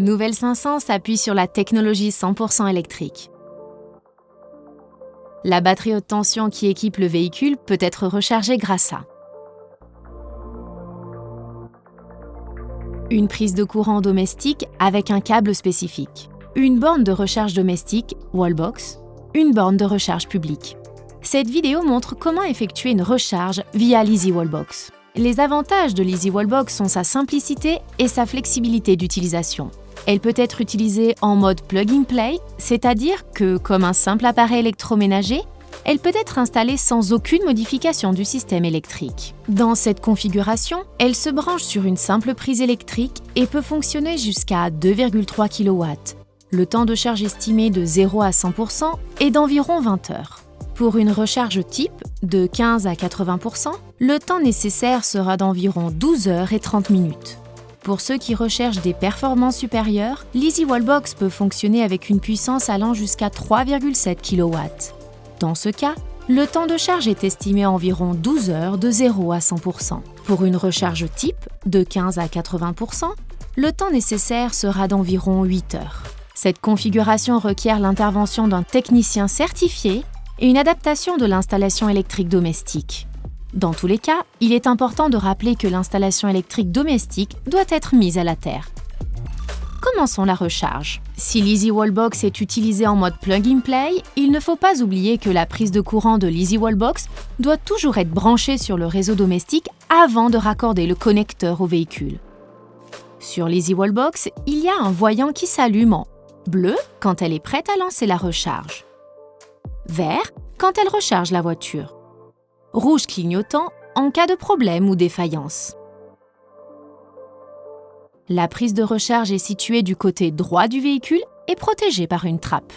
nouvelle 500 s'appuie sur la technologie 100% électrique. La batterie haute tension qui équipe le véhicule peut être rechargée grâce à une prise de courant domestique avec un câble spécifique, une borne de recharge domestique, Wallbox, une borne de recharge publique. Cette vidéo montre comment effectuer une recharge via l'Easy Wallbox. Les avantages de l'Easy Wallbox sont sa simplicité et sa flexibilité d'utilisation. Elle peut être utilisée en mode plug-and-play, c'est-à-dire que, comme un simple appareil électroménager, elle peut être installée sans aucune modification du système électrique. Dans cette configuration, elle se branche sur une simple prise électrique et peut fonctionner jusqu'à 2,3 kW. Le temps de charge estimé de 0 à 100% est d'environ 20 heures. Pour une recharge type, de 15 à 80%, le temps nécessaire sera d'environ 12 heures et 30 minutes. Pour ceux qui recherchent des performances supérieures, l'Easy Wallbox peut fonctionner avec une puissance allant jusqu'à 3,7 kW. Dans ce cas, le temps de charge est estimé à environ 12 heures de 0 à 100%. Pour une recharge type, de 15 à 80%, le temps nécessaire sera d'environ 8 heures. Cette configuration requiert l'intervention d'un technicien certifié et une adaptation de l'installation électrique domestique. Dans tous les cas, il est important de rappeler que l'installation électrique domestique doit être mise à la terre. Commençons la recharge. Si l'Easy Wallbox est utilisée en mode plug-and-play, il ne faut pas oublier que la prise de courant de l'Easy Wallbox doit toujours être branchée sur le réseau domestique avant de raccorder le connecteur au véhicule. Sur l'Easy Wallbox, il y a un voyant qui s'allume en bleu quand elle est prête à lancer la recharge, vert quand elle recharge la voiture, rouge clignotant en cas de problème ou défaillance. La prise de recharge est située du côté droit du véhicule et protégée par une trappe.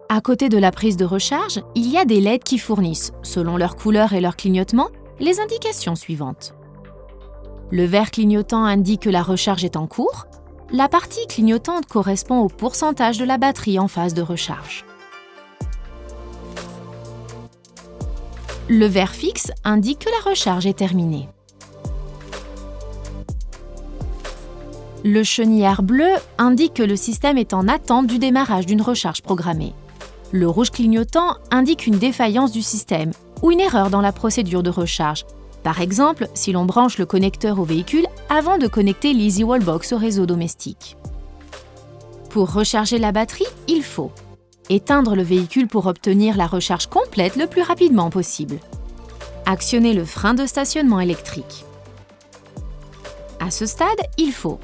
À côté de la prise de recharge, il y a des LED qui fournissent, selon leur couleur et leur clignotement, les indications suivantes. Le vert clignotant indique que la recharge est en cours. La partie clignotante correspond au pourcentage de la batterie en phase de recharge. Le vert fixe indique que la recharge est terminée. Le chenillard bleu indique que le système est en attente du démarrage d'une recharge programmée. Le rouge clignotant indique une défaillance du système ou une erreur dans la procédure de recharge. Par exemple, si l'on branche le connecteur au véhicule avant de connecter l'Easy Wallbox au réseau domestique. Pour recharger la batterie, il faut éteindre le véhicule pour obtenir la recharge complète le plus rapidement possible. Actionner le frein de stationnement électrique. À ce stade, il faut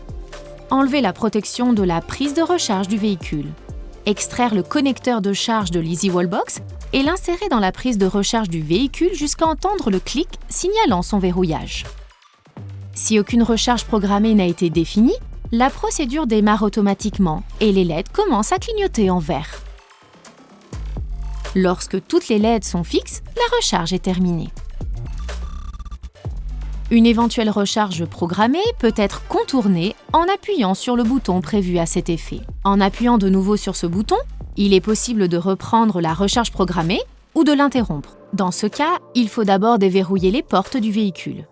enlever la protection de la prise de recharge du véhicule, extraire le connecteur de charge de l'Easy Wallbox et l'insérer dans la prise de recharge du véhicule jusqu'à entendre le clic signalant son verrouillage. Si aucune recharge programmée n'a été définie, la procédure démarre automatiquement et les LED commencent à clignoter en vert. Lorsque toutes les LED sont fixes, la recharge est terminée. Une éventuelle recharge programmée peut être contournée en appuyant sur le bouton prévu à cet effet. En appuyant de nouveau sur ce bouton, il est possible de reprendre la recharge programmée ou de l'interrompre. Dans ce cas, il faut d'abord déverrouiller les portes du véhicule.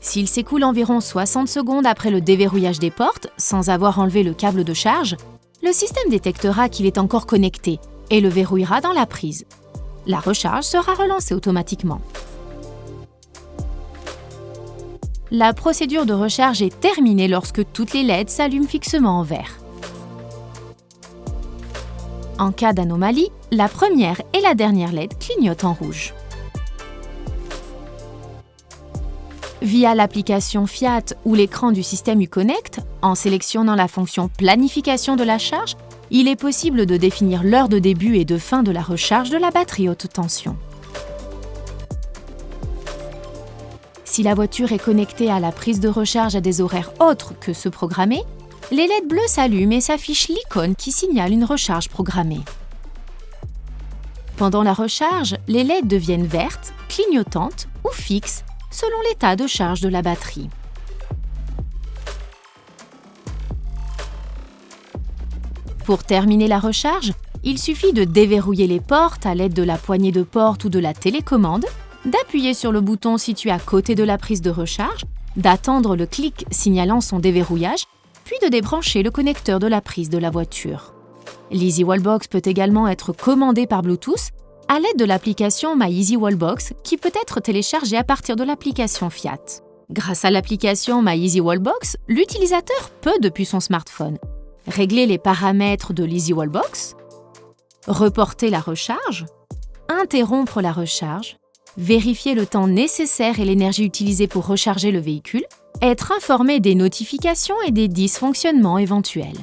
S'il s'écoule environ 60 secondes après le déverrouillage des portes, sans avoir enlevé le câble de charge, le système détectera qu'il est encore connecté et le verrouillera dans la prise. La recharge sera relancée automatiquement. La procédure de recharge est terminée lorsque toutes les LED s'allument fixement en vert. En cas d'anomalie, la première et la dernière LED clignotent en rouge. Via l'application Fiat ou l'écran du système Uconnect, en sélectionnant la fonction Planification de la charge, il est possible de définir l'heure de début et de fin de la recharge de la batterie haute tension. Si la voiture est connectée à la prise de recharge à des horaires autres que ceux programmés, les LED bleus s'allument et s'affiche l'icône qui signale une recharge programmée. Pendant la recharge, les LED deviennent vertes, clignotantes ou fixes selon l'état de charge de la batterie. Pour terminer la recharge, il suffit de déverrouiller les portes à l'aide de la poignée de porte ou de la télécommande, d'appuyer sur le bouton situé à côté de la prise de recharge d'attendre le clic signalant son déverrouillage, puis de débrancher le connecteur de la prise de la voiture. L'Easy Wallbox peut également être commandé par Bluetooth à l'aide de l'application My Easy Wallbox qui peut être téléchargée à partir de l'application Fiat. Grâce à l'application My Easy Wallbox, l'utilisateur peut, depuis son smartphone, régler les paramètres de l'Easy Wallbox, reporter la recharge, interrompre la recharge, vérifier le temps nécessaire et l'énergie utilisée pour recharger le véhicule, être informé des notifications et des dysfonctionnements éventuels.